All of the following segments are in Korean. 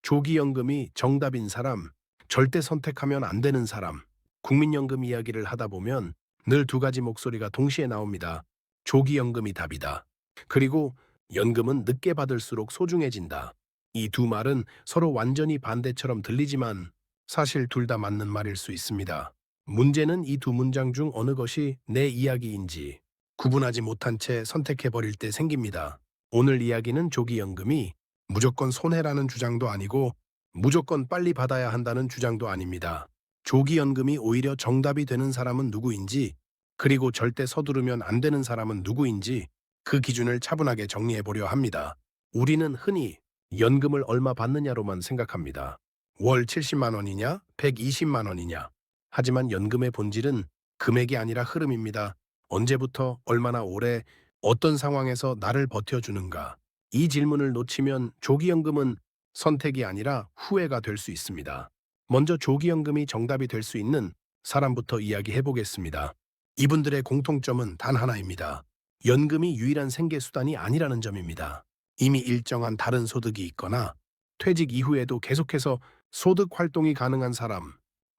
조기연금이 정답인 사람, 절대 선택하면 안 되는 사람. 국민연금 이야기를 하다 보면 늘 두 가지 목소리가 동시에 나옵니다. 조기연금이 답이다. 그리고 연금은 늦게 받을수록 소중해진다. 이 두 말은 서로 완전히 반대처럼 들리지만 사실 둘 다 맞는 말일 수 있습니다. 문제는 이 두 문장 중 어느 것이 내 이야기인지 구분하지 못한 채 선택해버릴 때 생깁니다. 오늘 이야기는 조기연금이 무조건 손해라는 주장도 아니고 무조건 빨리 받아야 한다는 주장도 아닙니다. 조기연금이 오히려 정답이 되는 사람은 누구인지, 그리고 절대 서두르면 안 되는 사람은 누구인지 그 기준을 차분하게 정리해 보려 합니다. 우리는 흔히 연금을 얼마 받느냐로만 생각합니다. 월 70만 원이냐, 120만 원이냐. 하지만 연금의 본질은 금액이 아니라 흐름입니다. 언제부터, 얼마나 오래, 어떤 상황에서 나를 버텨주는가. 이 질문을 놓치면 조기연금은 선택이 아니라 후회가 될 수 있습니다. 먼저 조기연금이 정답이 될 수 있는 사람부터 이야기해 보겠습니다. 이분들의 공통점은 단 하나입니다. 연금이 유일한 생계수단이 아니라는 점입니다. 이미 일정한 다른 소득이 있거나 퇴직 이후에도 계속해서 소득 활동이 가능한 사람,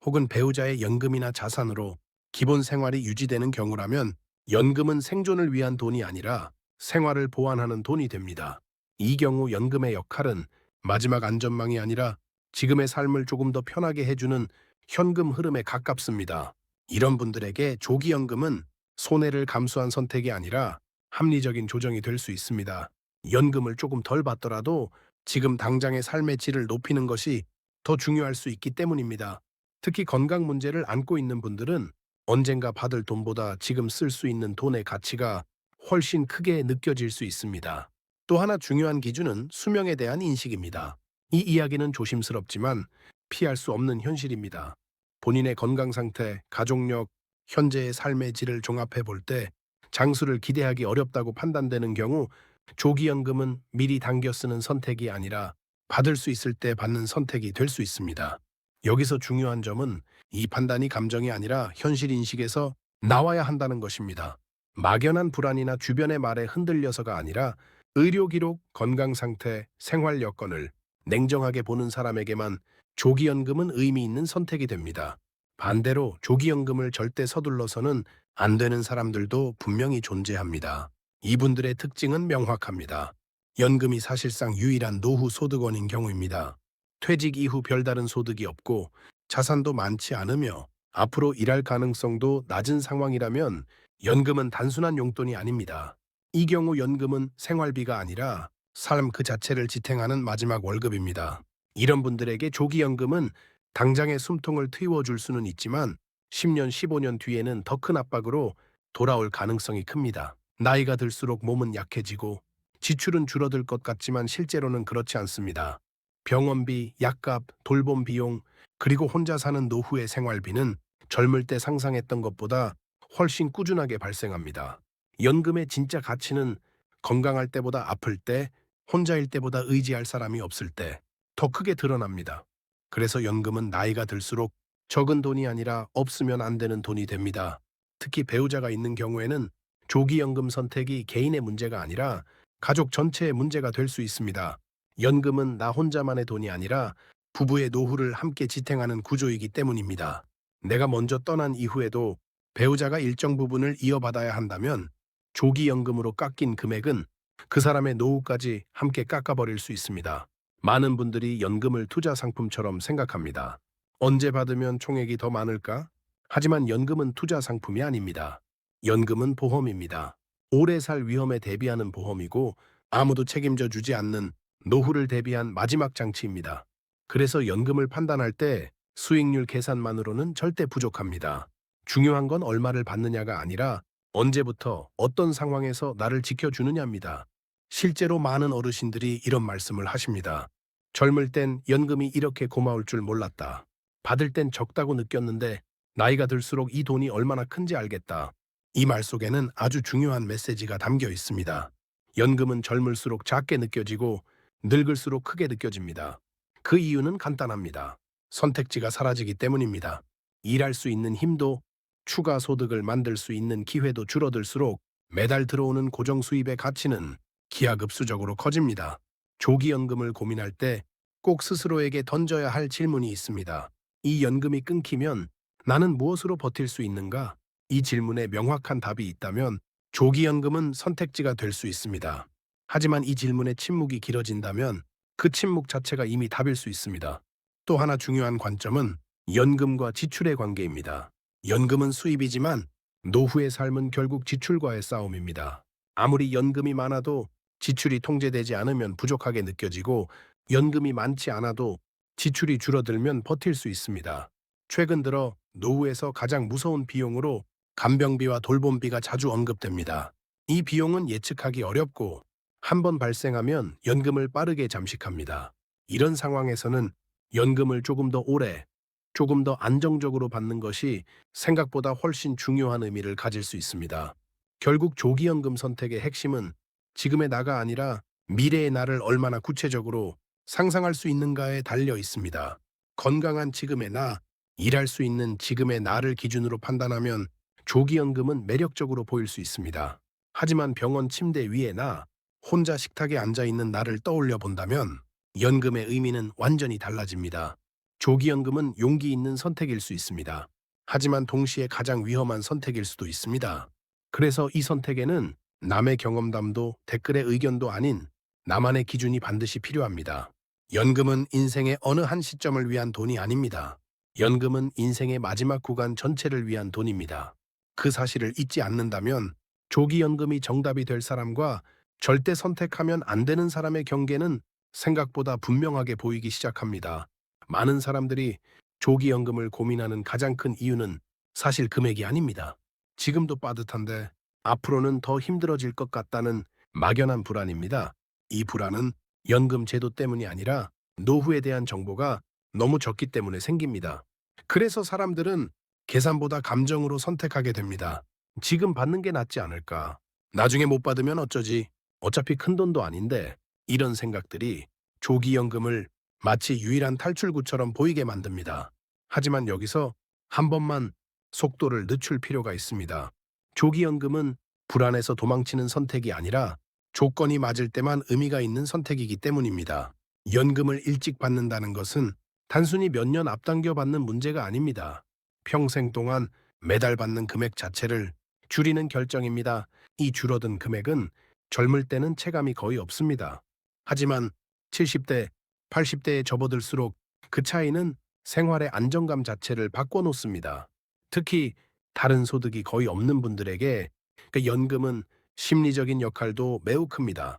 혹은 배우자의 연금이나 자산으로 기본 생활이 유지되는 경우라면 연금은 생존을 위한 돈이 아니라 생활을 보완하는 돈이 됩니다. 이 경우 연금의 역할은 마지막 안전망이 아니라 지금의 삶을 조금 더 편하게 해주는 현금 흐름에 가깝습니다. 이런 분들에게 조기연금은 손해를 감수한 선택이 아니라 합리적인 조정이 될 수 있습니다. 연금을 조금 덜 받더라도 지금 당장의 삶의 질을 높이는 것이 더 중요할 수 있기 때문입니다. 특히 건강 문제를 안고 있는 분들은 언젠가 받을 돈보다 지금 쓸 수 있는 돈의 가치가 훨씬 크게 느껴질 수 있습니다. 또 하나 중요한 기준은 수명에 대한 인식입니다. 이 이야기는 조심스럽지만 피할 수 없는 현실입니다. 본인의 건강 상태, 가족력, 현재의 삶의 질을 종합해 볼 때 장수를 기대하기 어렵다고 판단되는 경우 조기연금은 미리 당겨 쓰는 선택이 아니라 받을 수 있을 때 받는 선택이 될 수 있습니다. 여기서 중요한 점은 이 판단이 감정이 아니라 현실 인식에서 나와야 한다는 것입니다. 막연한 불안이나 주변의 말에 흔들려서가 아니라 의료 기록, 건강 상태, 생활 여건을 냉정하게 보는 사람에게만 조기연금은 의미 있는 선택이 됩니다. 반대로 조기연금을 절대 서둘러서는 안 되는 사람들도 분명히 존재합니다. 이분들의 특징은 명확합니다. 연금이 사실상 유일한 노후 소득원인 경우입니다. 퇴직 이후 별다른 소득이 없고 자산도 많지 않으며 앞으로 일할 가능성도 낮은 상황이라면 연금은 단순한 용돈이 아닙니다. 이 경우 연금은 생활비가 아니라 삶 그 자체를 지탱하는 마지막 월급입니다. 이런 분들에게 조기연금은 당장의 숨통을 트이워줄 수는 있지만 10년, 15년 뒤에는 더 큰 압박으로 돌아올 가능성이 큽니다. 나이가 들수록 몸은 약해지고 지출은 줄어들 것 같지만 실제로는 그렇지 않습니다. 병원비, 약값, 돌봄 비용, 그리고 혼자 사는 노후의 생활비는 젊을 때 상상했던 것보다 훨씬 꾸준하게 발생합니다. 연금의 진짜 가치는 건강할 때보다 아플 때, 혼자일 때보다 의지할 사람이 없을 때 더 크게 드러납니다. 그래서 연금은 나이가 들수록 적은 돈이 아니라 없으면 안 되는 돈이 됩니다. 특히 배우자가 있는 경우에는 조기연금 선택이 개인의 문제가 아니라 가족 전체의 문제가 될 수 있습니다. 연금은 나 혼자만의 돈이 아니라 부부의 노후를 함께 지탱하는 구조이기 때문입니다. 내가 먼저 떠난 이후에도 배우자가 일정 부분을 이어받아야 한다면 조기연금으로 깎인 금액은 그 사람의 노후까지 함께 깎아버릴 수 있습니다. 많은 분들이 연금을 투자 상품처럼 생각합니다. 언제 받으면 총액이 더 많을까? 하지만 연금은 투자 상품이 아닙니다. 연금은 보험입니다. 오래 살 위험에 대비하는 보험이고 아무도 책임져 주지 않는 노후를 대비한 마지막 장치입니다. 그래서 연금을 판단할 때 수익률 계산만으로는 절대 부족합니다. 중요한 건 얼마를 받느냐가 아니라 언제부터 어떤 상황에서 나를 지켜주느냐입니다. 실제로 많은 어르신들이 이런 말씀을 하십니다. 젊을 땐 연금이 이렇게 고마울 줄 몰랐다. 받을 땐 적다고 느꼈는데 나이가 들수록 이 돈이 얼마나 큰지 알겠다. 이 말 속에는 아주 중요한 메시지가 담겨 있습니다. 연금은 젊을수록 작게 느껴지고 늙을수록 크게 느껴집니다. 그 이유는 간단합니다. 선택지가 사라지기 때문입니다. 일할 수 있는 힘도 추가 소득을 만들 수 있는 기회도 줄어들수록 매달 들어오는 고정 수입의 가치는 기하급수적으로 커집니다. 조기연금을 고민할 때 꼭 스스로에게 던져야 할 질문이 있습니다. 이 연금이 끊기면 나는 무엇으로 버틸 수 있는가? 이 질문에 명확한 답이 있다면 조기연금은 선택지가 될 수 있습니다. 하지만 이 질문에 침묵이 길어진다면 그 침묵 자체가 이미 답일 수 있습니다. 또 하나 중요한 관점은 연금과 지출의 관계입니다. 연금은 수입이지만 노후의 삶은 결국 지출과의 싸움입니다. 아무리 연금이 많아도 지출이 통제되지 않으면 부족하게 느껴지고 연금이 많지 않아도 지출이 줄어들면 버틸 수 있습니다. 최근 들어 노후에서 가장 무서운 비용으로 간병비와 돌봄비가 자주 언급됩니다. 이 비용은 예측하기 어렵고 한 번 발생하면 연금을 빠르게 잠식합니다. 이런 상황에서는 연금을 조금 더 오래, 조금 더 안정적으로 받는 것이 생각보다 훨씬 중요한 의미를 가질 수 있습니다. 결국 조기연금 선택의 핵심은 지금의 나가 아니라 미래의 나를 얼마나 구체적으로 상상할 수 있는가에 달려 있습니다. 건강한 지금의 나, 일할 수 있는 지금의 나를 기준으로 판단하면 조기연금은 매력적으로 보일 수 있습니다. 하지만 병원 침대 위에 나, 혼자 식탁에 앉아 있는 나를 떠올려 본다면 연금의 의미는 완전히 달라집니다. 조기연금은 용기 있는 선택일 수 있습니다. 하지만 동시에 가장 위험한 선택일 수도 있습니다. 그래서 이 선택에는 남의 경험담도 댓글의 의견도 아닌 나만의 기준이 반드시 필요합니다. 연금은 인생의 어느 한 시점을 위한 돈이 아닙니다. 연금은 인생의 마지막 구간 전체를 위한 돈입니다. 그 사실을 잊지 않는다면 조기연금이 정답이 될 사람과 절대 선택하면 안 되는 사람의 경계는 생각보다 분명하게 보이기 시작합니다. 많은 사람들이 조기연금을 고민하는 가장 큰 이유는 사실 금액이 아닙니다. 지금도 빠듯한데 앞으로는 더 힘들어질 것 같다는 막연한 불안입니다. 이 불안은 연금 제도 때문이 아니라 노후에 대한 정보가 너무 적기 때문에 생깁니다. 그래서 사람들은 계산보다 감정으로 선택하게 됩니다. 지금 받는 게 낫지 않을까? 나중에 못 받으면 어쩌지? 어차피 큰 돈도 아닌데 이런 생각들이 조기연금을 마치 유일한 탈출구처럼 보이게 만듭니다. 하지만 여기서 한 번만 속도를 늦출 필요가 있습니다. 조기연금은 불안에서 도망치는 선택이 아니라 조건이 맞을 때만 의미가 있는 선택이기 때문입니다. 연금을 일찍 받는다는 것은 단순히 몇 년 앞당겨 받는 문제가 아닙니다. 평생 동안 매달 받는 금액 자체를 줄이는 결정입니다. 이 줄어든 금액은 젊을 때는 체감이 거의 없습니다. 하지만 70대, 80대에 접어들수록 그 차이는 생활의 안정감 자체를 바꿔놓습니다. 특히 다른 소득이 거의 없는 분들에게 그 연금은 심리적인 역할도 매우 큽니다.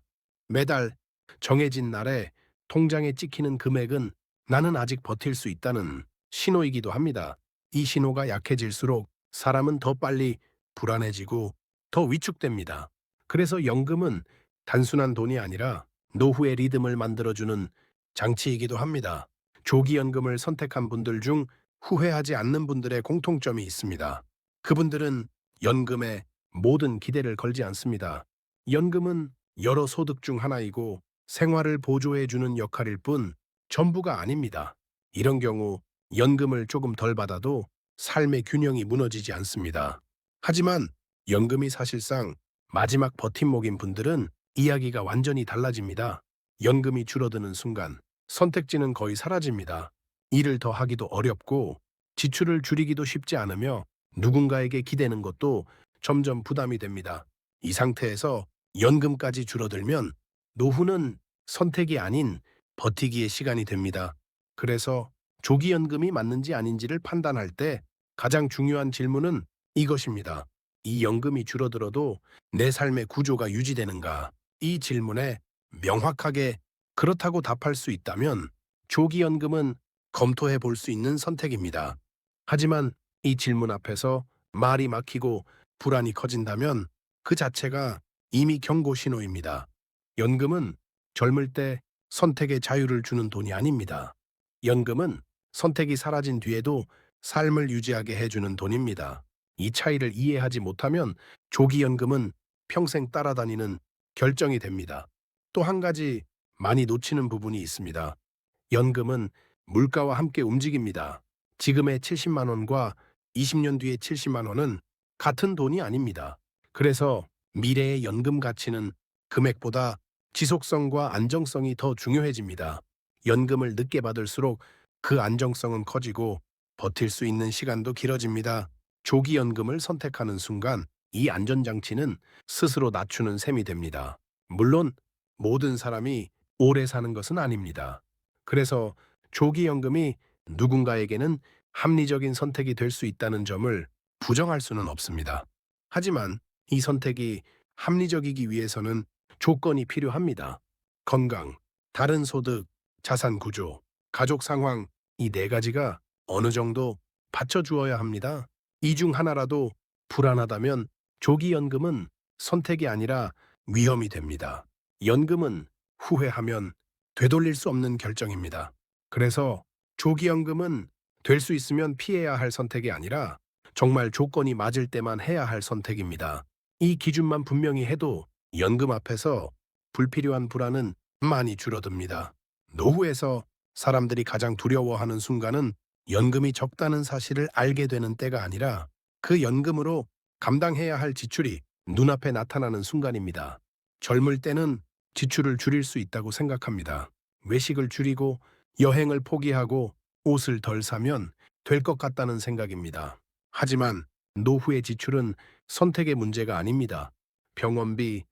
매달 정해진 날에 통장에 찍히는 금액은 나는 아직 버틸 수 있다는 신호이기도 합니다. 이 신호가 약해질수록 사람은 더 빨리 불안해지고 더 위축됩니다. 그래서 연금은 단순한 돈이 아니라 노후의 리듬을 만들어주는 장치이기도 합니다. 조기연금을 선택한 분들 중 후회하지 않는 분들의 공통점이 있습니다. 그분들은 연금에 모든 기대를 걸지 않습니다. 연금은 여러 소득 중 하나이고 생활을 보조해주는 역할일 뿐 전부가 아닙니다. 이런 경우 연금을 조금 덜 받아도 삶의 균형이 무너지지 않습니다. 하지만 연금이 사실상 마지막 버팀목인 분들은 이야기가 완전히 달라집니다. 연금이 줄어드는 순간 선택지는 거의 사라집니다. 일을 더 하기도 어렵고 지출을 줄이기도 쉽지 않으며 누군가에게 기대는 것도 점점 부담이 됩니다. 이 상태에서 연금까지 줄어들면 노후는 선택이 아닌 버티기의 시간이 됩니다. 그래서 조기연금이 맞는지 아닌지를 판단할 때 가장 중요한 질문은 이것입니다. 이 연금이 줄어들어도 내 삶의 구조가 유지되는가? 이 질문에 명확하게 그렇다고 답할 수 있다면 조기연금은 검토해 볼 수 있는 선택입니다. 하지만 이 질문 앞에서 말이 막히고 불안이 커진다면 그 자체가 이미 경고 신호입니다. 연금은 젊을 때 선택의 자유를 주는 돈이 아닙니다. 연금은 선택이 사라진 뒤에도 삶을 유지하게 해주는 돈입니다. 이 차이를 이해하지 못하면 조기연금은 평생 따라다니는 결정이 됩니다. 또 한 가지 많이 놓치는 부분이 있습니다. 연금은 물가와 함께 움직입니다. 지금의 70만 원과 20년 뒤의 70만 원은 같은 돈이 아닙니다. 그래서 미래의 연금 가치는 금액보다 지속성과 안정성이 더 중요해집니다. 연금을 늦게 받을수록 그 안정성은 커지고 버틸 수 있는 시간도 길어집니다. 조기 연금을 선택하는 순간 이 안전장치는 스스로 낮추는 셈이 됩니다. 물론 모든 사람이 오래 사는 것은 아닙니다. 그래서 조기 연금이 누군가에게는 합리적인 선택이 될 수 있다는 점을 부정할 수는 없습니다. 하지만 이 선택이 합리적이기 위해서는 조건이 필요합니다. 건강, 다른 소득, 자산 구조, 가족 상황, 이 네 가지가 어느 정도 받쳐주어야 합니다. 이 중 하나라도 불안하다면 조기 연금은 선택이 아니라 위험이 됩니다. 연금은 후회하면 되돌릴 수 없는 결정입니다. 그래서 조기 연금은 될 수 있으면 피해야 할 선택이 아니라 정말 조건이 맞을 때만 해야 할 선택입니다. 이 기준만 분명히 해도 연금 앞에서 불필요한 불안은 많이 줄어듭니다. 노후에서 사람들이 가장 두려워하는 순간은 연금이 적다는 사실을 알게 되는 때가 아니라 그 연금으로 감당해야 할 지출이 눈앞에 나타나는 순간입니다. 젊을 때는 지출을 줄일 수 있다고 생각합니다. 외식을 줄이고 여행을 포기하고 옷을 덜 사면 될 것 같다는 생각입니다. 하지만 노후의 지출은 선택의 문제가 아닙니다. 병원비,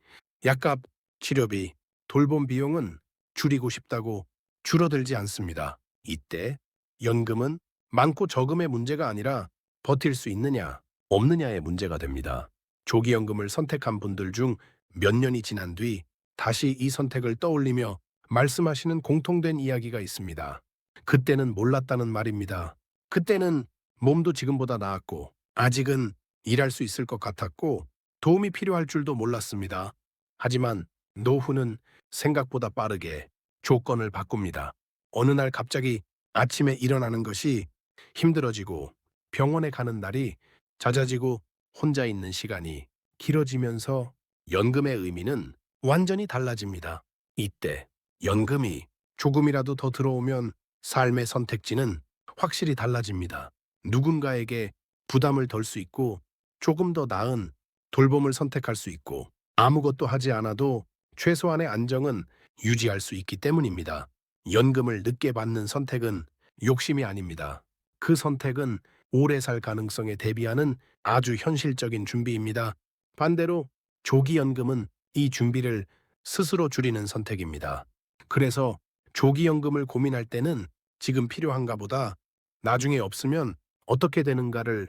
약값, 치료비, 돌봄 비용은 줄이고 싶다고 줄어들지 않습니다. 이때 연금은 많고 적음의 문제가 아니라 버틸 수 있느냐, 없느냐의 문제가 됩니다. 조기연금을 선택한 분들 중 몇 년이 지난 뒤 다시 이 선택을 떠올리며 말씀하시는 공통된 이야기가 있습니다. 그때는 몰랐다는 말입니다. 그때는 몸도 지금보다 나았고, 아직은 일할 수 있을 것 같았고, 도움이 필요할 줄도 몰랐습니다. 하지만 노후는 생각보다 빠르게 조건을 바꿉니다. 어느 날 갑자기 아침에 일어나는 것이 힘들어지고 병원에 가는 날이 잦아지고 혼자 있는 시간이 길어지면서 연금의 의미는 완전히 달라집니다. 이때 연금이 조금이라도 더 들어오면 삶의 선택지는 확실히 달라집니다. 누군가에게 부담을 덜 수 있고 조금 더 나은 돌봄을 선택할 수 있고 아무것도 하지 않아도 최소한의 안정은 유지할 수 있기 때문입니다. 연금을 늦게 받는 선택은 욕심이 아닙니다. 그 선택은 오래 살 가능성에 대비하는 아주 현실적인 준비입니다. 반대로 조기 연금은 이 준비를 스스로 줄이는 선택입니다. 그래서 조기 연금을 고민할 때는 지금 필요한가 보다 나중에 없으면 어떻게 되는가를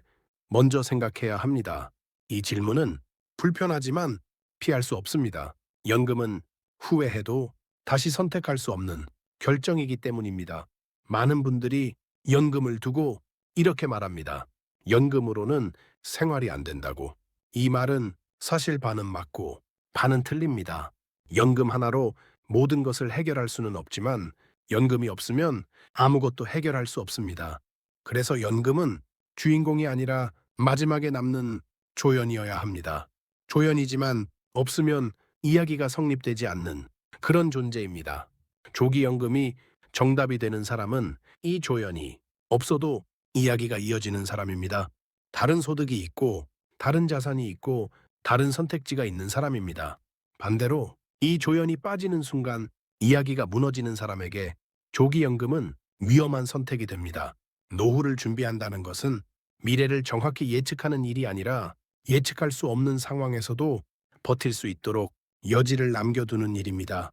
먼저 생각해야 합니다. 이 질문은 불편하지만 피할 수 없습니다. 연금은 후회해도 다시 선택할 수 없는 결정이기 때문입니다. 많은 분들이 연금을 두고 이렇게 말합니다. 연금으로는 생활이 안 된다고. 이 말은 사실 반은 맞고 반은 틀립니다. 연금 하나로 모든 것을 해결할 수는 없지만 연금이 없으면 아무것도 해결할 수 없습니다. 그래서 연금은 주인공이 아니라 마지막에 남는 조연이어야 합니다. 조연이지만 없으면 이야기가 성립되지 않는 그런 존재입니다. 조기 연금이 정답이 되는 사람은 이 조연이 없어도 이야기가 이어지는 사람입니다. 다른 소득이 있고, 다른 자산이 있고, 다른 선택지가 있는 사람입니다. 반대로 이 조연이 빠지는 순간 이야기가 무너지는 사람에게 조기 연금은 위험한 선택이 됩니다. 노후를 준비한다는 것은 미래를 정확히 예측하는 일이 아니라 예측할 수 없는 상황에서도 버틸 수 있도록 여지를 남겨두는 일입니다.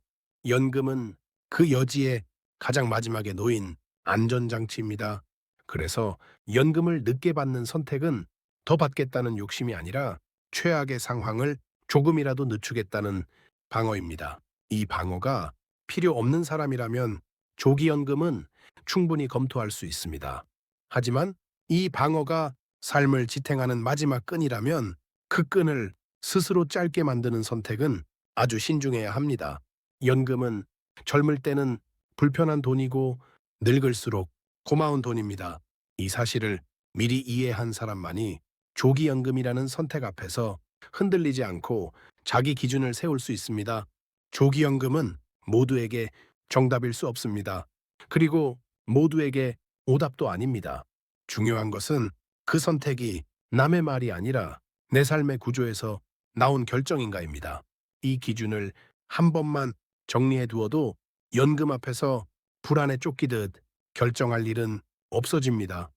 연금은 그 여지에 가장 마지막에 놓인 안전장치입니다. 그래서 연금을 늦게 받는 선택은 더 받겠다는 욕심이 아니라 최악의 상황을 조금이라도 늦추겠다는 방어입니다. 이 방어가 필요 없는 사람이라면 조기연금은 충분히 검토할 수 있습니다. 하지만 이 방어가 삶을 지탱하는 마지막 끈이라면 그 끈을 스스로 짧게 만드는 선택은 아주 신중해야 합니다. 연금은 젊을 때는 불편한 돈이고 늙을수록 고마운 돈입니다. 이 사실을 미리 이해한 사람만이 조기연금이라는 선택 앞에서 흔들리지 않고 자기 기준을 세울 수 있습니다. 조기연금은 모두에게 정답일 수 없습니다. 그리고 모두에게 오답도 아닙니다. 중요한 것은 그 선택이 남의 말이 아니라 내 삶의 구조에서 나온 결정인가입니다. 이 기준을 한 번만 정리해 두어도 연금 앞에서 불안에 쫓기듯 결정할 일은 없어집니다.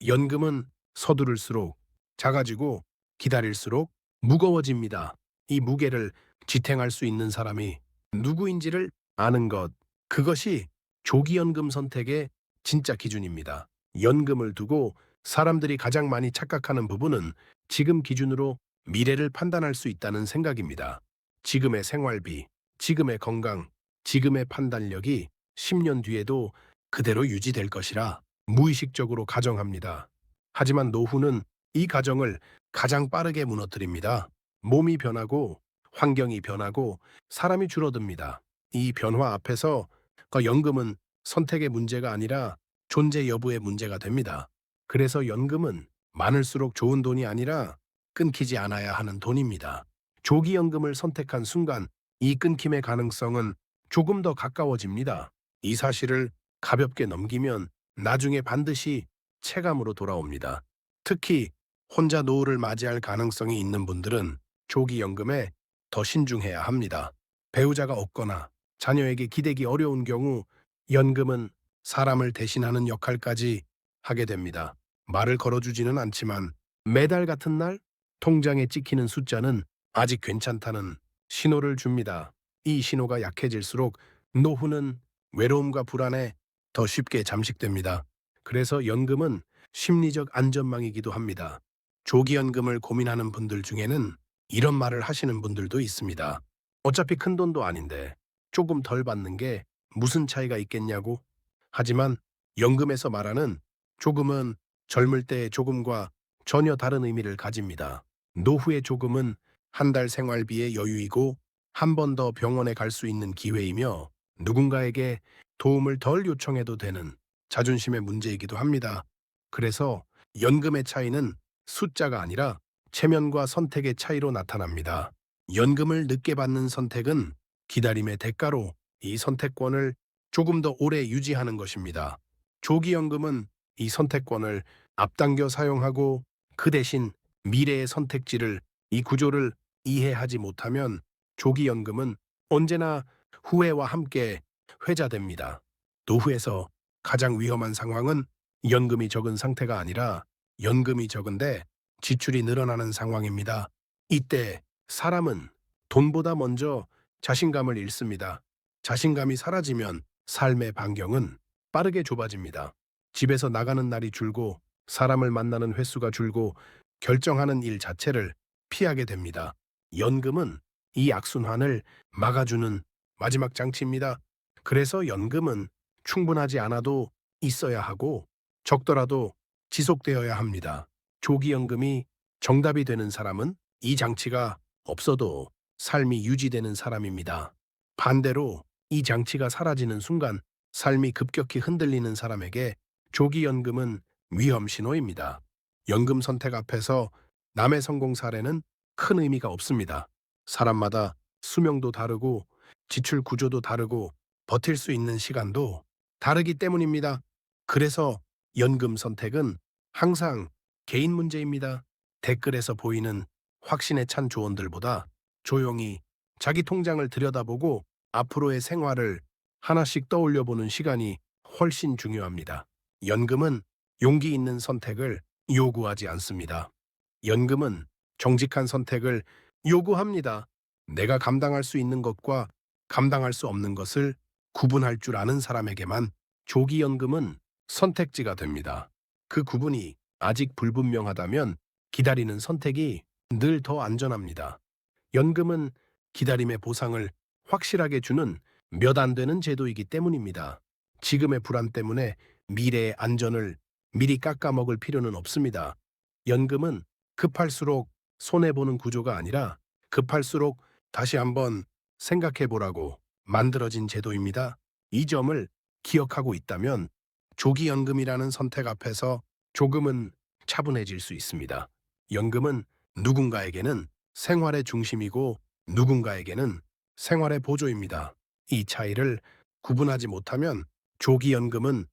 연금은 서두를수록 작아지고 기다릴수록 무거워집니다. 이 무게를 지탱할 수 있는 사람이 누구인지를 아는 것, 그것이 조기연금 선택의 진짜 기준입니다. 연금을 두고 사람들이 가장 많이 착각하는 부분은 지금 기준으로 미래를 판단할 수 있다는 생각입니다. 지금의 생활비, 지금의 건강, 지금의 판단력이 10년 뒤에도 그대로 유지될 것이라 무의식적으로 가정합니다. 하지만 노후는 이 가정을 가장 빠르게 무너뜨립니다. 몸이 변하고 환경이 변하고 사람이 줄어듭니다. 이 변화 앞에서 연금은 선택의 문제가 아니라 존재 여부의 문제가 됩니다. 그래서 연금은 많을수록 좋은 돈이 아니라 끊기지 않아야 하는 돈입니다. 조기연금을 선택한 순간 이 끊김의 가능성은 조금 더 가까워집니다. 이 사실을 가볍게 넘기면 나중에 반드시 체감으로 돌아옵니다. 특히 혼자 노후를 맞이할 가능성이 있는 분들은 조기연금에 더 신중해야 합니다. 배우자가 없거나 자녀에게 기대기 어려운 경우 연금은 사람을 대신하는 역할까지 하게 됩니다. 말을 걸어주지는 않지만 매달 같은 날 통장에 찍히는 숫자는 아직 괜찮다는 신호를 줍니다. 이 신호가 약해질수록 노후는 외로움과 불안에 더 쉽게 잠식됩니다. 그래서 연금은 심리적 안전망이기도 합니다. 조기연금을 고민하는 분들 중에는 이런 말을 하시는 분들도 있습니다. 어차피 큰 돈도 아닌데 조금 덜 받는 게 무슨 차이가 있겠냐고. 하지만 연금에서 말하는 조금은 젊을 때의 조금과 전혀 다른 의미를 가집니다. 노후의 조금은 한 달 생활비의 여유이고 한 번 더 병원에 갈 수 있는 기회이며 누군가에게 도움을 덜 요청해도 되는 자존심의 문제이기도 합니다. 그래서 연금의 차이는 숫자가 아니라 체면과 선택의 차이로 나타납니다. 연금을 늦게 받는 선택은 기다림의 대가로 이 선택권을 조금 더 오래 유지하는 것입니다. 조기연금은 이 선택권을 앞당겨 사용하고 그 대신 미래의 선택지를 이 구조를 이해하지 못하면 조기연금은 언제나 후회와 함께 회자됩니다. 노후에서 가장 위험한 상황은 연금이 적은 상태가 아니라 연금이 적은데 지출이 늘어나는 상황입니다. 이때 사람은 돈보다 먼저 자신감을 잃습니다. 자신감이 사라지면 삶의 반경은 빠르게 좁아집니다. 집에서 나가는 날이 줄고 사람을 만나는 횟수가 줄고 결정하는 일 자체를 피하게 됩니다. 연금은 이 악순환을 막아주는 마지막 장치입니다. 그래서 연금은 충분하지 않아도 있어야 하고 적더라도 지속되어야 합니다. 조기연금이 정답이 되는 사람은 이 장치가 없어도 삶이 유지되는 사람입니다. 반대로 이 장치가 사라지는 순간 삶이 급격히 흔들리는 사람에게 조기연금은 위험 신호입니다. 연금 선택 앞에서 남의 성공 사례는 큰 의미가 없습니다. 사람마다 수명도 다르고 지출 구조도 다르고 버틸 수 있는 시간도 다르기 때문입니다. 그래서 연금 선택은 항상 개인 문제입니다. 댓글에서 보이는 확신에 찬 조언들보다 조용히 자기 통장을 들여다보고 앞으로의 생활을 하나씩 떠올려 보는 시간이 훨씬 중요합니다. 연금은 용기 있는 선택을 요구하지 않습니다. 연금은 정직한 선택을 요구합니다. 내가 감당할 수 있는 것과 감당할 수 없는 것을 구분할 줄 아는 사람에게만 조기연금은 선택지가 됩니다. 그 구분이 아직 불분명하다면 기다리는 선택이 늘 더 안전합니다. 연금은 기다림의 보상을 확실하게 주는 몇 안 되는 제도이기 때문입니다. 지금의 불안 때문에 미래의 안전을 미리 깎아먹을 필요는 없습니다. 연금은 급할수록 손해보는 구조가 아니라 급할수록 다시 한번 생각해 보라고 만들어진 제도입니다. 이 점을 기억하고 있다면 조기연금이라는 선택 앞에서 조금은 차분해질 수 있습니다. 연금은 누군가에게는 생활의 중심이고 누군가에게는 생활의 보조입니다. 이 차이를 구분하지 못하면 조기연금은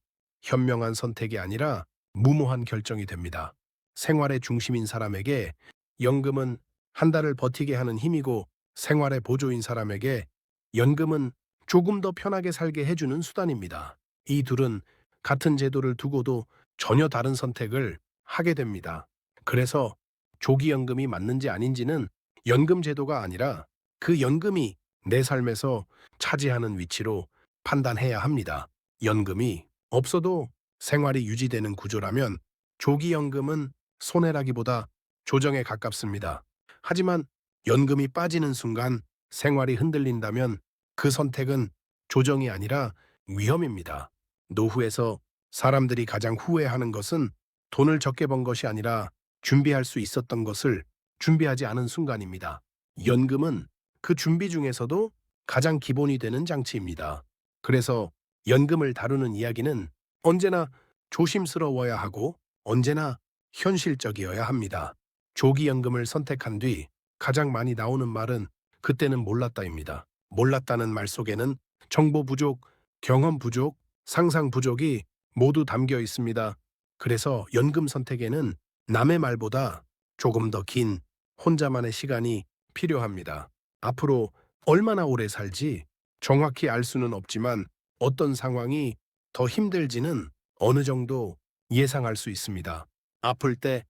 현명한 선택이 아니라 무모한 결정이 됩니다. 생활의 중심인 사람에게 연금은 한 달을 버티게 하는 힘이고 생활의 보조인 사람에게 연금은 조금 더 편하게 살게 해주는 수단입니다. 이 둘은 같은 제도를 두고도 전혀 다른 선택을 하게 됩니다. 그래서 조기연금이 맞는지 아닌지는 연금 제도가 아니라 그 연금이 내 삶에서 차지하는 위치로 판단해야 합니다. 연금이 없어도 생활이 유지되는 구조라면 조기연금은 손해라기보다 조정에 가깝습니다. 하지만 연금이 빠지는 순간 생활이 흔들린다면 그 선택은 조정이 아니라 위험입니다. 노후에서 사람들이 가장 후회하는 것은 돈을 적게 번 것이 아니라 준비할 수 있었던 것을 준비하지 않은 순간입니다. 연금은 그 준비 중에서도 가장 기본이 되는 장치입니다. 그래서 연금을 다루는 이야기는 언제나 조심스러워야 하고 언제나 현실적이어야 합니다. 조기연금을 선택한 뒤 가장 많이 나오는 말은 그때는 몰랐다입니다. 몰랐다는 말 속에는 정보 부족, 경험 부족, 상상 부족이 모두 담겨 있습니다. 그래서 연금 선택에는 남의 말보다 조금 더 긴 혼자만의 시간이 필요합니다. 앞으로 얼마나 오래 살지 정확히 알 수는 없지만 어떤 상황이 더 힘들지는 어느 정도 예상할 수 있습니다. 아플 때,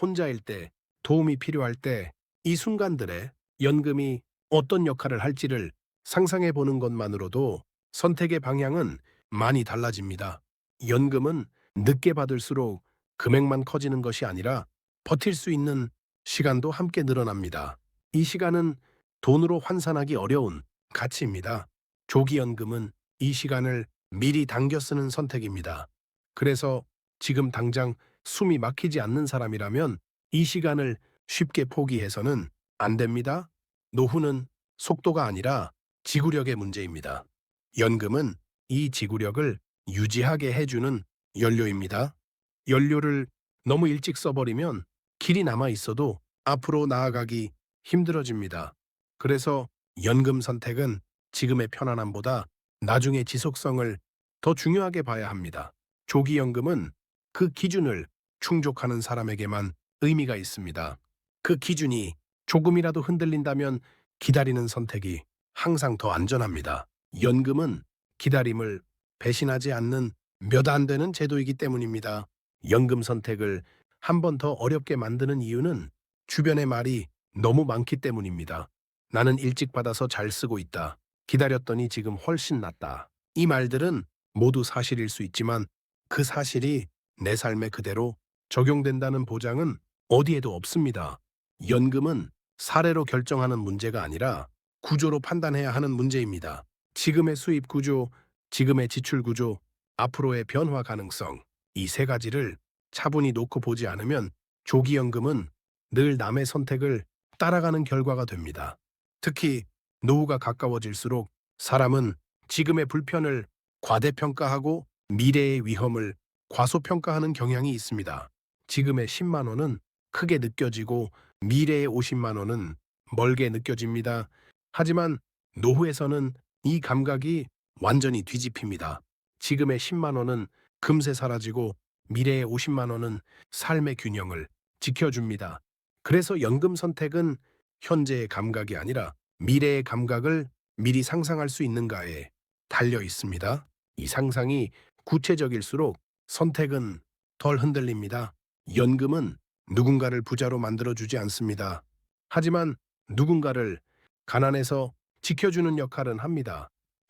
혼자일 때, 도움이 필요할 때, 이 순간들에 연금이 어떤 역할을 할지를 상상해 보는 것만으로도 선택의 방향은 많이 달라집니다. 연금은 늦게 받을수록 금액만 커지는 것이 아니라 버틸 수 있는 시간도 함께 늘어납니다. 이 시간은 돈으로 환산하기 어려운 가치입니다. 조기연금은 이 시간을 미리 당겨 쓰는 선택입니다. 그래서 지금 당장 숨이 막히지 않는 사람이라면 이 시간을 쉽게 포기해서는 안 됩니다. 노후는 속도가 아니라 지구력의 문제입니다. 연금은 이 지구력을 유지하게 해주는 연료입니다. 연료를 너무 일찍 써버리면 길이 남아 있어도 앞으로 나아가기 힘들어집니다. 그래서 연금 선택은 지금의 편안함보다 나중의 지속성을 더 중요하게 봐야 합니다. 조기연금은 그 기준을 충족하는 사람에게만 의미가 있습니다. 그 기준이 조금이라도 흔들린다면 기다리는 선택이 항상 더 안전합니다. 연금은 기다림을 배신하지 않는 몇 안 되는 제도이기 때문입니다. 연금 선택을 한 번 더 어렵게 만드는 이유는 주변의 말이 너무 많기 때문입니다. 나는 일찍 받아서 잘 쓰고 있다. 기다렸더니 지금 훨씬 낫다. 이 말들은 모두 사실일 수 있지만 그 사실이 내 삶에 그대로 적용된다는 보장은 어디에도 없습니다. 연금은 사례로 결정하는 문제가 아니라 구조로 판단해야 하는 문제입니다. 지금의 수입 구조, 지금의 지출 구조, 앞으로의 변화 가능성, 이 세 가지를 차분히 놓고 보지 않으면 조기연금은 늘 남의 선택을 따라가는 결과가 됩니다. 특히 노후가 가까워질수록 사람은 지금의 불편을 과대평가하고 미래의 위험을 과소평가하는 경향이 있습니다. 지금의 10만 원은 크게 느껴지고 미래의 50만 원은 멀게 느껴집니다. 하지만 노후에서는 이 감각이 완전히 뒤집힙니다. 지금의 10만 원은 금세 사라지고 미래의 50만 원은 삶의 균형을 지켜줍니다. 그래서 연금 선택은 현재의 감각이 아니라 미래의 감각을 미리 상상할 수 있는가에 달려 있습니다. 이 상상이 구체적일수록 선택은 덜 흔들립니다. 연금은 누군가를 부자로 만들어주지 않습니다. 하지만 누군가를 가난해서 지켜주는 역할은 합니다.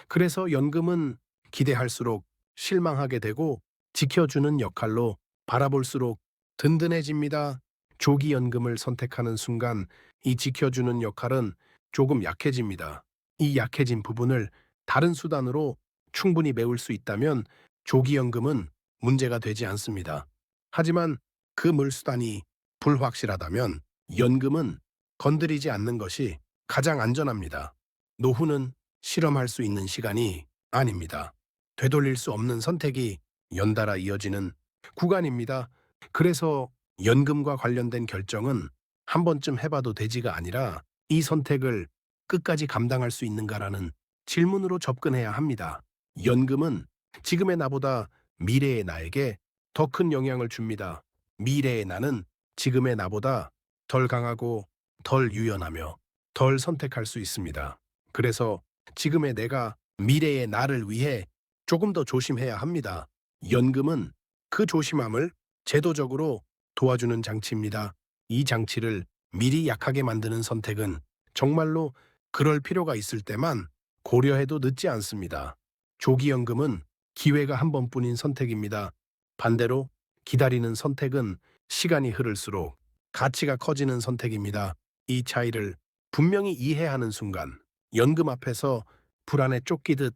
그래서 연금은 기대할수록 실망하게 되고 지켜주는 역할로 바라볼수록 든든해집니다. 조기연금을 선택하는 순간 이 지켜주는 역할은 조금 약해집니다. 이 약해진 부분을 다른 수단으로 충분히 메울 수 있다면 조기연금은 문제가 되지 않습니다. 하지만 그 물수단이 불확실하다면 연금은 건드리지 않는 것이 가장 안전합니다. 노후는 실험할 수 있는 시간이 아닙니다. 되돌릴 수 없는 선택이 연달아 이어지는 구간입니다. 그래서 연금과 관련된 결정은 한 번쯤 해봐도 되지가 아니라 이 선택을 끝까지 감당할 수 있는가라는 질문으로 접근해야 합니다. 연금은 지금의 나보다 미래의 나에게 더 큰 영향을 줍니다. 미래의 나는 지금의 나보다 덜 강하고 덜 유연하며 덜 선택할 수 있습니다. 그래서 지금의 내가 미래의 나를 위해 조금 더 조심해야 합니다. 연금은 그 조심함을 제도적으로 도와주는 장치입니다. 이 장치를 미리 약하게 만드는 선택은 정말로 그럴 필요가 있을 때만 고려해도 늦지 않습니다. 조기연금은 기회가 한 번뿐인 선택입니다. 반대로 기다리는 선택은 시간이 흐를수록 가치가 커지는 선택입니다. 이 차이를 분명히 이해하는 순간 연금 앞에서 불안에 쫓기듯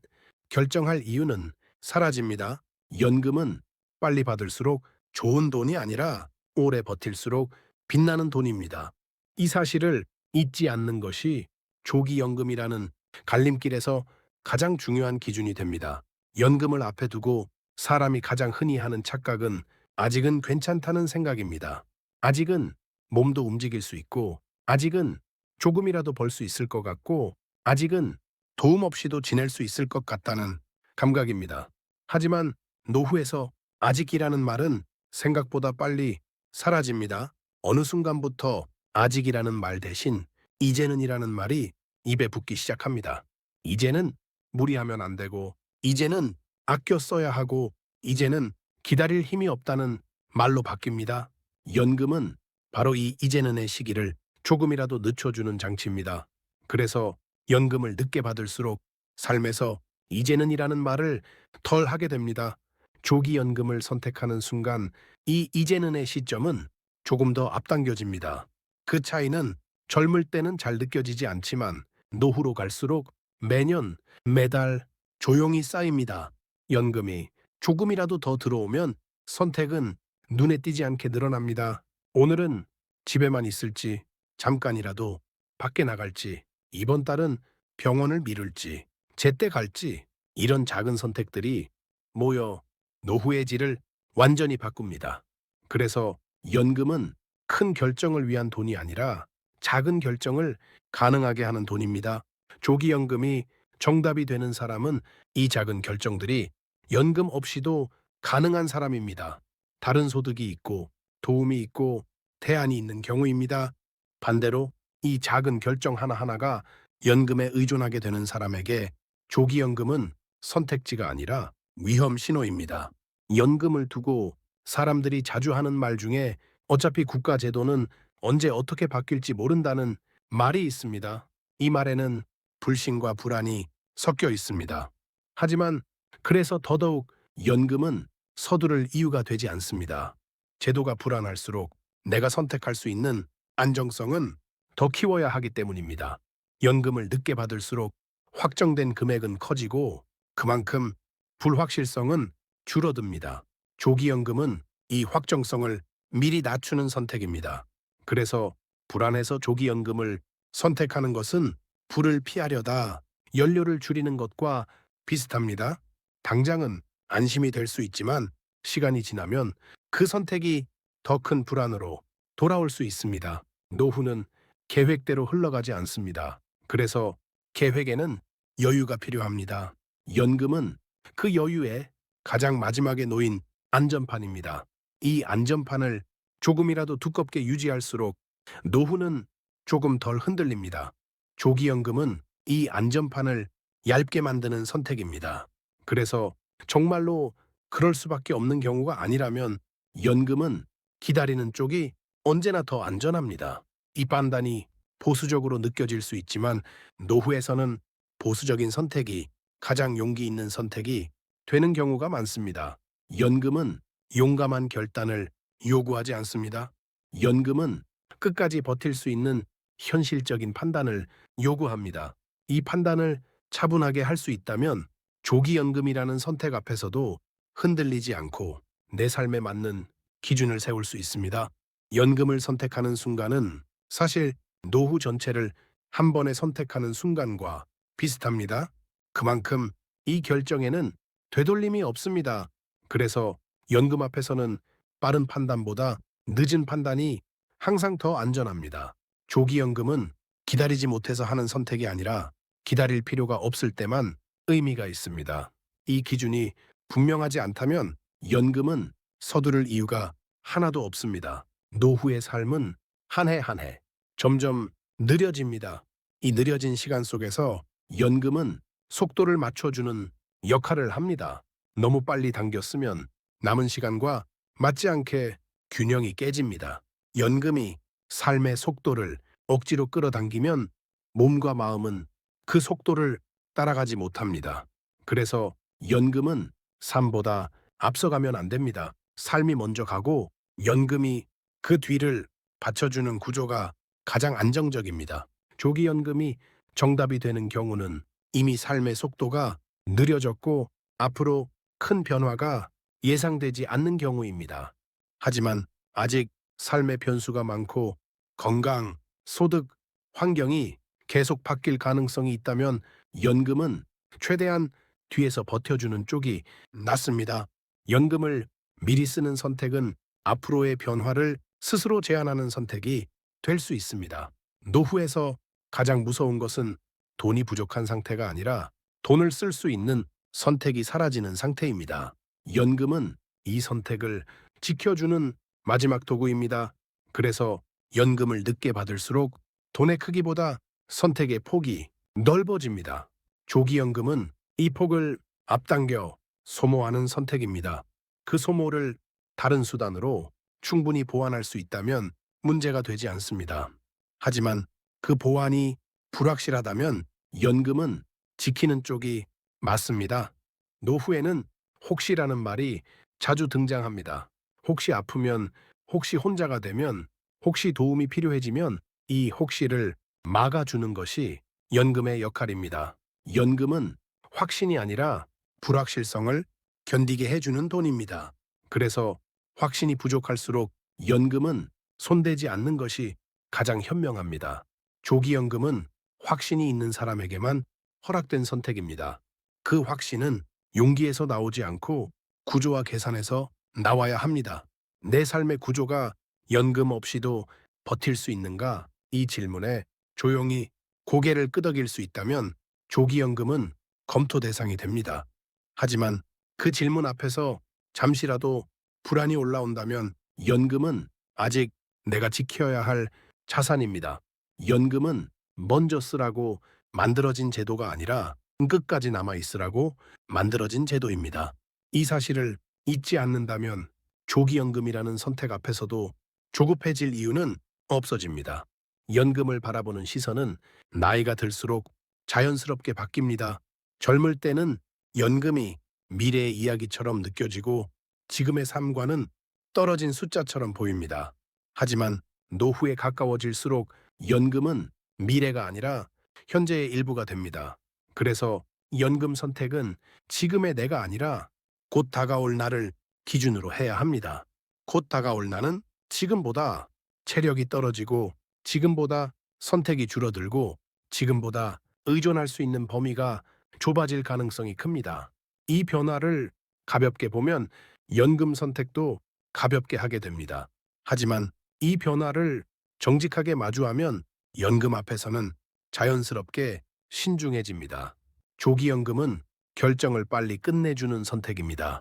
결정할 이유는 사라집니다. 연금은 빨리 받을수록 좋은 돈이 아니라 오래 버틸수록 빛나는 돈입니다. 이 사실을 잊지 않는 것이 조기연금이라는 갈림길에서 가장 중요한 기준이 됩니다. 연금을 앞에 두고 사람이 가장 흔히 하는 착각은 아직은 괜찮다는 생각입니다. 아직은 몸도 움직일 수 있고, 아직은 조금이라도 벌 수 있을 것 같고, 아직은 도움 없이도 지낼 수 있을 것 같다는 감각입니다. 하지만 노후에서 아직이라는 말은 생각보다 빨리 사라집니다. 어느 순간부터 아직이라는 말 대신 이제는이라는 말이 입에 붙기 시작합니다. 이제는 무리하면 안 되고, 이제는 아껴 써야 하고, 이제는 기다릴 힘이 없다는 말로 바뀝니다. 연금은 바로 이 이제는의 시기를 조금이라도 늦춰주는 장치입니다. 그래서 연금을 늦게 받을수록 삶에서 이제는이라는 말을 덜 하게 됩니다. 조기 연금을 선택하는 순간 이 이제는의 시점은 조금 더 앞당겨집니다. 그 차이는 젊을 때는 잘 느껴지지 않지만 노후로 갈수록 매년, 매달 조용히 쌓입니다. 연금이 조금이라도 더 들어오면 선택은 눈에 띄지 않게 늘어납니다. 오늘은 집에만 있을지, 잠깐이라도 밖에 나갈지, 이번 달은 병원을 미룰지, 제때 갈지, 이런 작은 선택들이 모여 노후의 질을 완전히 바꿉니다. 그래서 연금은 큰 결정을 위한 돈이 아니라 작은 결정을 가능하게 하는 돈입니다. 조기연금이 정답이 되는 사람은 이 작은 결정들이 연금 없이도 가능한 사람입니다. 다른 소득이 있고 도움이 있고 대안이 있는 경우입니다. 반대로 이 작은 결정 하나하나가 연금에 의존하게 되는 사람에게 조기연금은 선택지가 아니라 위험 신호입니다. 연금을 두고 사람들이 자주 하는 말 중에 어차피 국가 제도는 언제 어떻게 바뀔지 모른다는 말이 있습니다. 이 말에는 불신과 불안이 섞여 있습니다. 하지만 그래서 더더욱 연금은 서두를 이유가 되지 않습니다. 제도가 불안할수록 내가 선택할 수 있는 안정성은 더 키워야 하기 때문입니다. 연금을 늦게 받을수록 확정된 금액은 커지고 그만큼 불확실성은 줄어듭니다. 조기연금은 이 확정성을 미리 낮추는 선택입니다. 그래서 불안해서 조기연금을 선택하는 것은 불을 피하려다 연료를 줄이는 것과 비슷합니다. 당장은 안심이 될 수 있지만 시간이 지나면 그 선택이 더 큰 불안으로 돌아올 수 있습니다. 노후는 계획대로 흘러가지 않습니다. 그래서 계획에는 여유가 필요합니다. 연금은 그 여유에 가장 마지막에 놓인 안전판입니다. 이 안전판을 조금이라도 두껍게 유지할수록 노후는 조금 덜 흔들립니다. 조기연금은 이 안전판을 얇게 만드는 선택입니다. 그래서 정말로 그럴 수밖에 없는 경우가 아니라면 연금은 기다리는 쪽이 언제나 더 안전합니다. 이 판단이 보수적으로 느껴질 수 있지만 노후에서는 보수적인 선택이 가장 용기 있는 선택이 되는 경우가 많습니다. 연금은 용감한 결단을 요구하지 않습니다. 연금은 끝까지 버틸 수 있는 현실적인 판단을 요구합니다. 이 판단을 차분하게 할 수 있다면 조기연금이라는 선택 앞에서도 흔들리지 않고 내 삶에 맞는 기준을 세울 수 있습니다. 연금을 선택하는 순간은 사실 노후 전체를 한 번에 선택하는 순간과 비슷합니다. 그만큼 이 결정에는 되돌림이 없습니다. 그래서 연금 앞에서는 빠른 판단보다 늦은 판단이 항상 더 안전합니다. 조기연금은 기다리지 못해서 하는 선택이 아니라 기다릴 필요가 없을 때만 의미가 있습니다. 이 기준이 분명하지 않다면 연금은 서두를 이유가 하나도 없습니다. 노후의 삶은 한 해 한 해 점점 느려집니다. 이 느려진 시간 속에서 연금은 속도를 맞춰주는 역할을 합니다. 너무 빨리 당겼으면 남은 시간과 맞지 않게 균형이 깨집니다. 연금이 삶의 속도를 억지로 끌어당기면 몸과 마음은 그 속도를 따라가지 못합니다. 그래서 연금은 삶보다 앞서가면 안 됩니다. 삶이 먼저 가고 연금이 그 뒤를 받쳐주는 구조가 가장 안정적입니다. 조기연금이 정답이 되는 경우는 이미 삶의 속도가 느려졌고 앞으로 큰 변화가 예상되지 않는 경우입니다. 하지만 아직 삶의 변수가 많고 건강, 소득, 환경이 계속 바뀔 가능성이 있다면 연금은 최대한 뒤에서 버텨주는 쪽이 낫습니다. 연금을 미리 쓰는 선택은 앞으로의 변화를 스스로 제한하는 선택이 될 수 있습니다. 노후에서 가장 무서운 것은 돈이 부족한 상태가 아니라 돈을 쓸 수 있는 선택이 사라지는 상태입니다. 연금은 이 선택을 지켜주는 마지막 도구입니다. 그래서 연금을 늦게 받을수록 돈의 크기보다 선택의 폭이 넓어집니다. 조기연금은 이 폭을 앞당겨 소모하는 선택입니다. 그 소모를 다른 수단으로 충분히 보완할 수 있다면 문제가 되지 않습니다. 하지만 그 보완이 불확실하다면 연금은 지키는 쪽이 맞습니다. 노후에는 혹시라는 말이 자주 등장합니다. 혹시 아프면, 혹시 혼자가 되면, 혹시 도움이 필요해지면 이 혹시를 막아주는 것이 연금의 역할입니다. 연금은 확신이 아니라 불확실성을 견디게 해주는 돈입니다. 그래서 확신이 부족할수록 연금은 손대지 않는 것이 가장 현명합니다. 조기연금은 확신이 있는 사람에게만 허락된 선택입니다. 그 확신은 용기에서 나오지 않고 구조와 계산에서 나와야 합니다. 내 삶의 구조가 연금 없이도 버틸 수 있는가? 이 질문에 조용히 고개를 끄덕일 수 있다면 조기연금은 검토 대상이 됩니다. 하지만 그 질문 앞에서 잠시라도 불안이 올라온다면 연금은 아직 내가 지켜야 할 자산입니다. 연금은 먼저 쓰라고 만들어진 제도가 아니라 끝까지 남아 있으라고 만들어진 제도입니다. 이 사실을 잊지 않는다면 조기연금이라는 선택 앞에서도 조급해질 이유는 없어집니다. 연금을 바라보는 시선은 나이가 들수록 자연스럽게 바뀝니다. 젊을 때는 연금이 미래의 이야기처럼 느껴지고 지금의 삶과는 떨어진 숫자처럼 보입니다. 하지만 노후에 가까워질수록 연금은 미래가 아니라 현재의 일부가 됩니다. 그래서 연금 선택은 지금의 내가 아니라 곧 다가올 나를 기준으로 해야 합니다. 곧 다가올 나는 지금보다 체력이 떨어지고 지금보다 선택이 줄어들고 지금보다 의존할 수 있는 범위가 좁아질 가능성이 큽니다. 이 변화를 가볍게 보면 연금 선택도 가볍게 하게 됩니다. 하지만 이 변화를 정직하게 마주하면 연금 앞에서는 자연스럽게 신중해집니다. 조기연금은 결정을 빨리 끝내주는 선택입니다.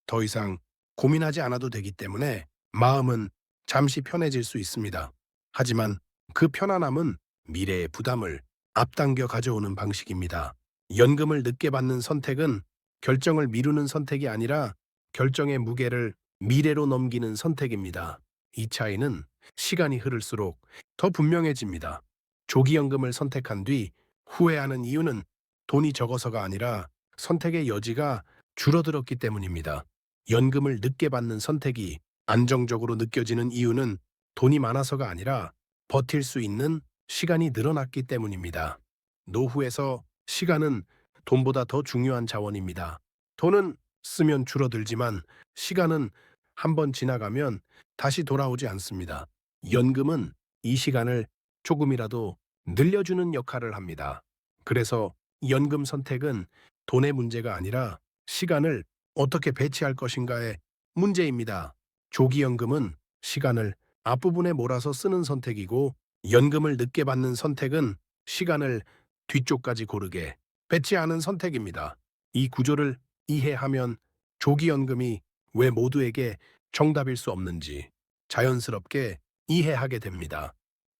더 이상 고민하지 않아도 되기 때문에 마음은 잠시 편해질 수 있습니다. 하지만 그 편안함은 미래의 부담을 앞당겨 가져오는 방식입니다. 연금을 늦게 받는 선택은 결정을 미루는 선택이 아니라 결정의 무게를 미래로 넘기는 선택입니다. 이 차이는 시간이 흐를수록 더 분명해집니다. 조기연금을 선택한 뒤 후회하는 이유는 돈이 적어서가 아니라 선택의 여지가 줄어들었기 때문입니다. 연금을 늦게 받는 선택이 안정적으로 느껴지는 이유는 돈이 많아서가 아니라 버틸 수 있는 시간이 늘어났기 때문입니다. 노후에서 시간은 돈보다 더 중요한 자원입니다. 돈은 쓰면 줄어들지만 시간은 한번 지나가면 다시 돌아오지 않습니다. 연금은 이 시간을 조금이라도 늘려주는 역할을 합니다. 그래서 연금 선택은 돈의 문제가 아니라 시간을 어떻게 배치할 것인가의 문제입니다. 조기연금은 시간을 앞부분에 몰아서 쓰는 선택이고 연금을 늦게 받는 선택은 시간을 뒤쪽까지 고르게 배치하는 선택입니다. 이 구조를 이해하면 조기연금이 왜 모두에게 정답일 수 없는지 자연스럽게 이해하게 됩니다.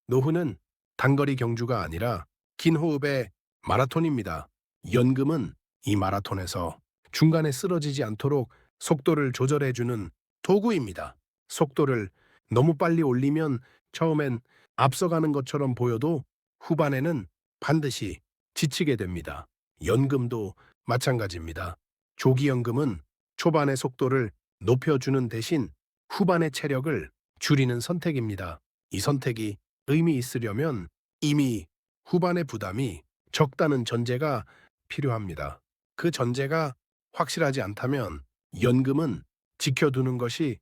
노후는 단거리 경주가 아니라 긴 호흡의 마라톤입니다. 연금은 이 마라톤에서 중간에 쓰러지지 않도록 속도를 조절해주는 도구입니다. 속도를 너무 빨리 올리면 처음엔 앞서가는 것처럼 보여도 후반에는 반드시 지치게 됩니다. 연금도 마찬가지입니다. 조기연금은 초반의 속도를 높여주는 대신 후반의 체력을 줄이는 선택입니다. 이 선택이 의미 있으려면 이미 후반의 부담이 적다는 전제가 필요합니다. 그 전제가 확실하지 않다면 연금은 지켜두는 것이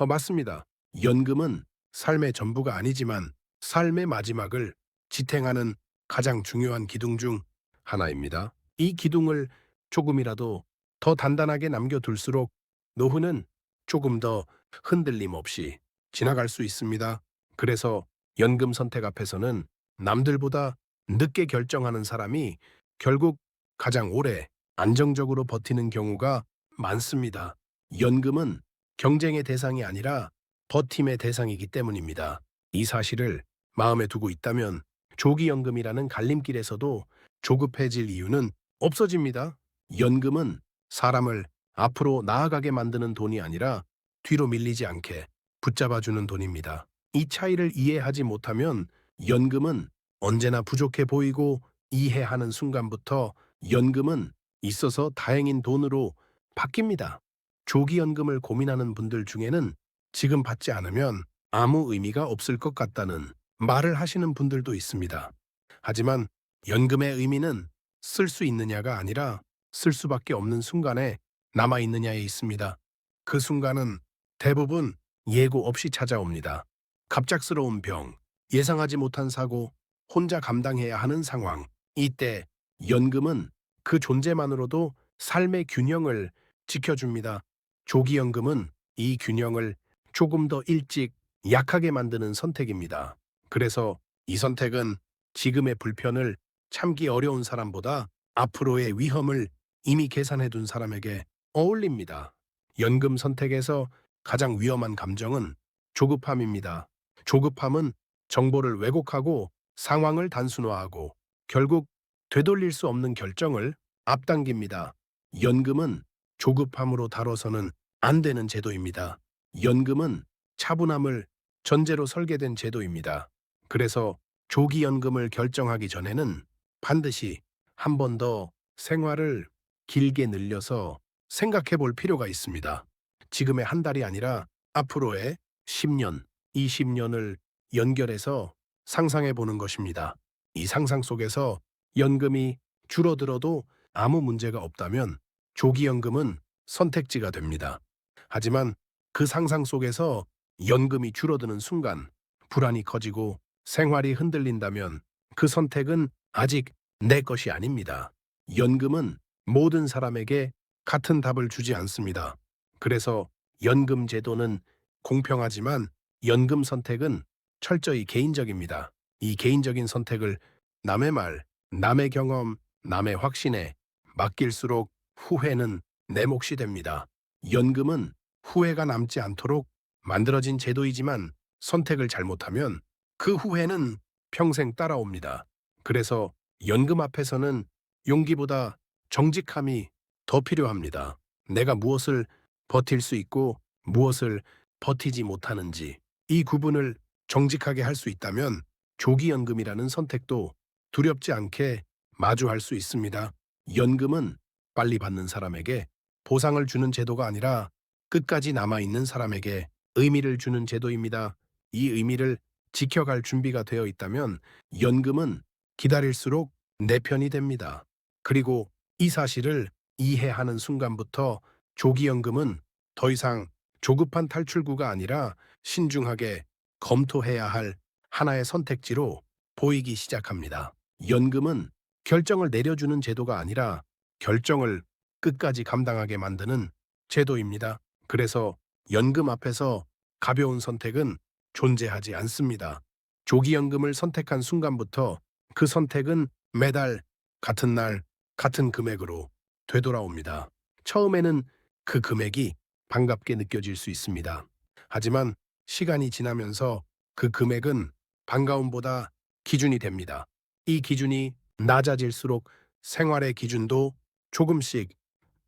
맞습니다. 연금은 삶의 전부가 아니지만 삶의 마지막을 지탱하는 가장 중요한 기둥 중 하나입니다. 이 기둥을 조금이라도 더 단단하게 남겨둘수록 노후는 조금 더 흔들림 없이 지나갈 수 있습니다. 그래서 연금 선택 앞에서는 남들보다 늦게 결정하는 사람이 결국 가장 오래 안정적으로 버티는 경우가 많습니다. 연금은 경쟁의 대상이 아니라 버팀의 대상이기 때문입니다. 이 사실을 마음에 두고 있다면 조기연금이라는 갈림길에서도 조급해질 이유는 없어집니다. 연금은 사람을 앞으로 나아가게 만드는 돈이 아니라 뒤로 밀리지 않게 붙잡아주는 돈입니다. 이 차이를 이해하지 못하면 연금은 언제나 부족해 보이고 이해하는 순간부터 연금은 있어서 다행인 돈으로 바뀝니다. 조기연금을 고민하는 분들 중에는 지금 받지 않으면 아무 의미가 없을 것 같다는 말을 하시는 분들도 있습니다. 하지만 연금의 의미는 쓸 수 있느냐가 아니라 쓸 수밖에 없는 순간에 남아 있느냐에 있습니다. 그 순간은 대부분 예고 없이 찾아옵니다. 갑작스러운 병, 예상하지 못한 사고, 혼자 감당해야 하는 상황. 이때 연금은 그 존재만으로도 삶의 균형을 지켜줍니다. 조기연금은 이 균형을 조금 더 일찍 약하게 만드는 선택입니다. 그래서 이 선택은 지금의 불편을 참기 어려운 사람보다 앞으로의 위험을 이미 계산해 둔 사람에게 어울립니다. 연금 선택에서 가장 위험한 감정은 조급함입니다. 조급함은 정보를 왜곡하고 상황을 단순화하고 결국 되돌릴 수 없는 결정을 앞당깁니다. 연금은 조급함으로 다뤄서는 안 되는 제도입니다. 연금은 차분함을 전제로 설계된 제도입니다. 그래서 조기연금을 결정하기 전에는 반드시 한 번 더 생활을 길게 늘려서 생각해 볼 필요가 있습니다. 지금의 한 달이 아니라 앞으로의 10년, 20년을 연결해서 상상해 보는 것입니다. 이 상상 속에서 연금이 줄어들어도 아무 문제가 없다면 조기연금은 선택지가 됩니다. 하지만 그 상상 속에서 연금이 줄어드는 순간 불안이 커지고 생활이 흔들린다면 그 선택은 아직 내 것이 아닙니다. 연금은 모든 사람에게 같은 답을 주지 않습니다. 그래서 연금 제도는 공평하지만 연금 선택은 철저히 개인적입니다. 이 개인적인 선택을 남의 말, 남의 경험, 남의 확신에 맡길수록 후회는 내 몫이 됩니다. 연금은 후회가 남지 않도록 만들어진 제도이지만 선택을 잘못하면 그 후회는 평생 따라옵니다. 그래서 연금 앞에서는 용기보다 정직함이 더 필요합니다. 내가 무엇을 버틸 수 있고 무엇을 버티지 못하는지 이 구분을 정직하게 할 수 있다면 조기연금이라는 선택도 두렵지 않게 마주할 수 있습니다. 연금은 빨리 받는 사람에게 보상을 주는 제도가 아니라 끝까지 남아있는 사람에게 의미를 주는 제도입니다. 이 의미를 지켜갈 준비가 되어 있다면 연금은 기다릴수록 내 편이 됩니다. 그리고 이 사실을 이해하는 순간부터 조기연금은 더 이상 조급한 탈출구가 아니라 신중하게 검토해야 할 하나의 선택지로 보이기 시작합니다. 연금은 결정을 내려주는 제도가 아니라 결정을 끝까지 감당하게 만드는 제도입니다. 그래서 연금 앞에서 가벼운 선택은 존재하지 않습니다. 조기연금을 선택한 순간부터 그 선택은 매달 같은 날 같은 금액으로 되돌아옵니다. 처음에는 그 금액이 반갑게 느껴질 수 있습니다. 하지만 시간이 지나면서 그 금액은 반가움보다 기준이 됩니다. 이 기준이 낮아질수록 생활의 기준도 조금씩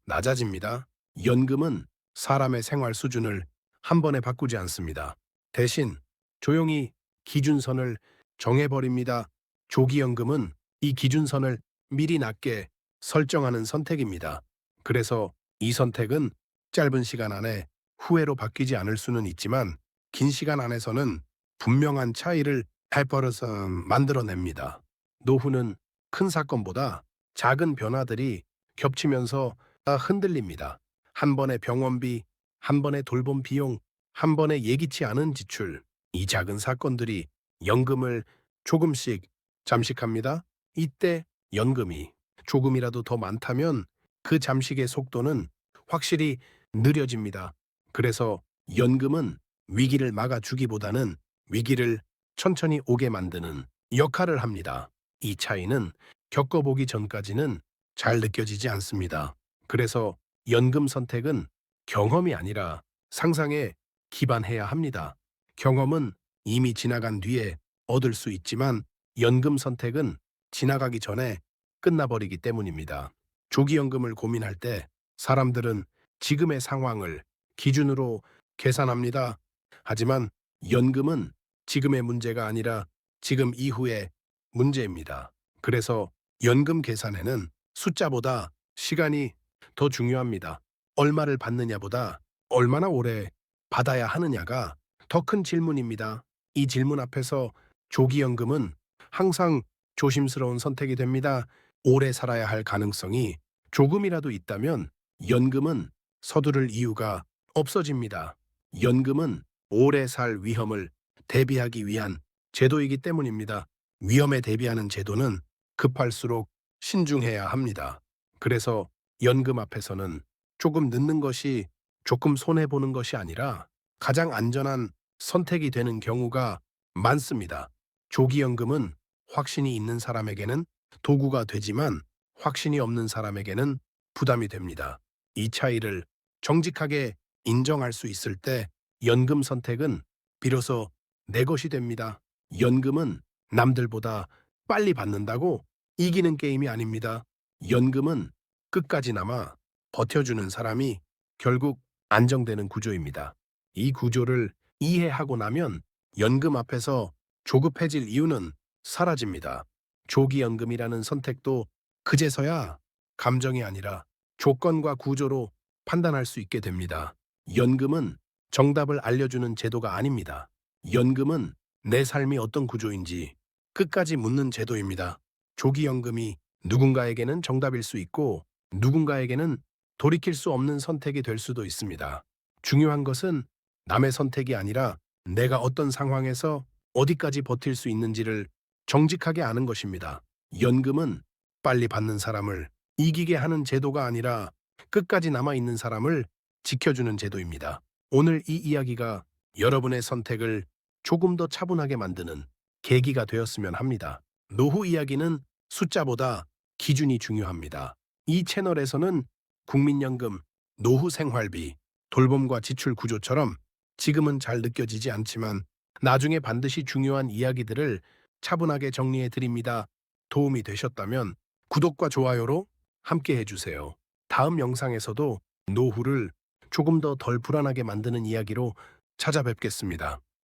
낮아집니다. 연금은 사람의 생활 수준을 한 번에 바꾸지 않습니다. 대신 조용히 기준선을 정해버립니다. 조기연금은 이 기준선을 미리 낮게 설정하는 선택입니다. 그래서 이 선택은 짧은 시간 안에 후회로 바뀌지 않을 수는 있지만 긴 시간 안에서는 분명한 차이를 해버려서 만들어냅니다. 노후는 큰 사건보다 작은 변화들이 겹치면서 흔들립니다. 한 번의 병원비, 한 번의 돌봄 비용, 한 번의 예기치 않은 지출, 이 작은 사건들이 연금을 조금씩 잠식합니다. 이때 연금이 조금이라도 더 많다면 그 잠식의 속도는 확실히 느려집니다. 그래서 연금은 위기를 막아주기보다는 위기를 천천히 오게 만드는 역할을 합니다. 이 차이는 겪어보기 전까지는 잘 느껴지지 않습니다. 그래서 연금 선택은 경험이 아니라 상상에 기반해야 합니다. 경험은 이미 지나간 뒤에 얻을 수 있지만 연금 선택은 지나가기 전에 끝나버리기 때문입니다. 조기연금을 고민할 때 사람들은 지금의 상황을 기준으로 계산합니다. 하지만 연금은 지금의 문제가 아니라 지금 이후의 문제입니다. 그래서 연금 계산에는 숫자보다 시간이 더 중요합니다. 얼마를 받느냐보다 얼마나 오래 받아야 하느냐가 더 큰 질문입니다. 이 질문 앞에서 조기연금은 항상 조심스러운 선택이 됩니다. 오래 살아야 할 가능성이 조금이라도 있다면 연금은 서두를 이유가 없어집니다. 연금은 오래 살 위험을 대비하기 위한 제도이기 때문입니다. 위험에 대비하는 제도는 급할수록 신중해야 합니다. 그래서 연금 앞에서는 조금 늦는 것이 조금 손해보는 것이 아니라 가장 안전한 선택이 되는 경우가 많습니다. 조기연금은 확신이 있는 사람에게는 도구가 되지만 확신이 없는 사람에게는 부담이 됩니다. 이 차이를 정직하게 인정할 수 있을 때 연금 선택은 비로소 내 것이 됩니다. 연금은 남들보다 빨리 받는다고 이기는 게임이 아닙니다. 연금은 끝까지 남아 버텨주는 사람이 결국 안정되는 구조입니다. 이 구조를 이해하고 나면 연금 앞에서 조급해질 이유는 사라집니다. 조기연금이라는 선택도 그제서야 감정이 아니라 조건과 구조로 판단할 수 있게 됩니다. 연금은 정답을 알려주는 제도가 아닙니다. 연금은 내 삶이 어떤 구조인지 끝까지 묻는 제도입니다. 조기연금이 누군가에게는 정답일 수 있고 누군가에게는 돌이킬 수 없는 선택이 될 수도 있습니다. 중요한 것은 남의 선택이 아니라 내가 어떤 상황에서 어디까지 버틸 수 있는지를 정직하게 아는 것입니다. 연금은 빨리 받는 사람을 이기게 하는 제도가 아니라 끝까지 남아있는 사람을 지켜주는 제도입니다. 오늘 이 이야기가 여러분의 선택을 조금 더 차분하게 만드는 계기가 되었으면 합니다. 노후 이야기는 숫자보다 기준이 중요합니다. 이 채널에서는 국민연금, 노후 생활비, 돌봄과 지출 구조처럼 지금은 잘 느껴지지 않지만 나중에 반드시 중요한 이야기들을 차분하게 정리해 드립니다. 도움이 되셨다면 구독과 좋아요로 함께 해주세요. 다음 영상에서도 노후를 조금 더 덜 불안하게 만드는 이야기로 찾아뵙겠습니다.